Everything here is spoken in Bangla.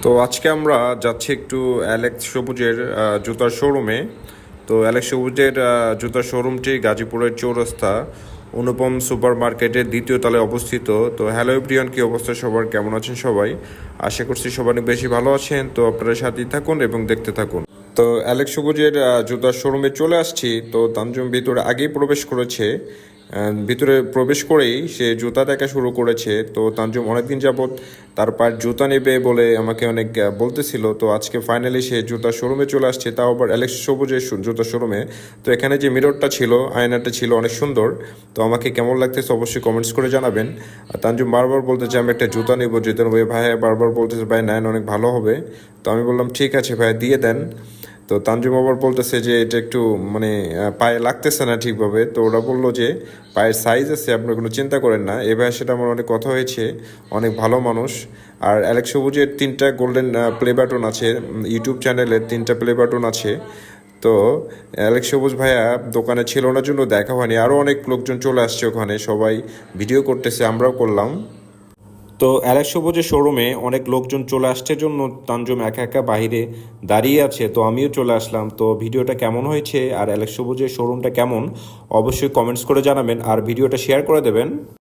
তো আজকে আমরা যাচ্ছি একটু অ্যালেক্স সবুজের জুতার শোরুমে। তো অ্যালেক্স সবুজের জুতার শোরুমটি গাজীপুরের চৌরাস্তা অনুপম সুপার মার্কেটের দ্বিতীয় তলায় অবস্থিত। তো হ্যালো এভরিওয়ান, কি অবস্থা সবার, কেমন আছেন সবাই? আশা করছি সবাই অনেক বেশি ভালো আছেন। তো আপনারা সাথেই থাকুন এবং দেখতে থাকুন। তো অ্যালেক্স সবুজের জুতার শোরুমে চলে আসছি। তো তানজুম ভিতরে আগেই প্রবেশ করেছে। ভিতরে প্রবেশ করেই সে জুতা দেখা শুরু করেছে। তো তানজুম অনেকদিন যাবৎ তার পায়ের জুতা নেবে বলে আমাকে অনেক বলতেছিল। তো আজকে ফাইনালি সে জুতার শোরুমে চলে আসছে, তাও আবার অ্যালেক্স সবুজের জুতার শোরুমে। তো এখানে যে মিররটা ছিল, আয়নাটা ছিল অনেক সুন্দর। তো আমাকে কেমন লাগতেছে অবশ্যই কমেন্টস করে জানাবেন। আর তানজুম বারবার বলতেছে আমি একটা জুতা নেবো, জুতা নেবো। ভাই বারবার বলতেছে ভাই নেন, অনেক ভালো হবে। তো আমি বললাম ঠিক আছে ভাই, দিয়ে দেন। তো তানজিম আবার বলতেছে যে এটা একটু মানে পায়ে লাগতেছে না ঠিকভাবে। তো ওরা বললো যে পায়ের সাইজ আছে, আপনার কোনো চিন্তা করেন না। এবার সেটা আমার অনেক কথা হয়েছে, অনেক ভালো মানুষ। আর অ্যালেক্স সবুজের 3টা গোল্ডেন প্লে বাটন আছে, ইউটিউব চ্যানেলের 3টা প্লে বাটন আছে। তো অ্যালেক্স সবুজ ভাইয়া দোকানে ছিল না জন্য দেখা হয়নি। আরও অনেক লোকজন চলে আসছে ওখানে, সবাই ভিডিও করতেছে, আমরাও করলাম। তো অ্যালেক্স সবুজের শোরুমে অনেক লোকজন চলে আসছে জন্য তানজুম একা একা বাইরে দাঁড়িয়ে আছে। তো আমিও চলে আসলাম। তো ভিডিওটা কেমন হয়েছে আর অ্যালেক্স সবুজের শোরুমটা কেমন অবশ্যই কমেন্টস করে জানাবেন, আর ভিডিওটা শেয়ার করে দেবেন।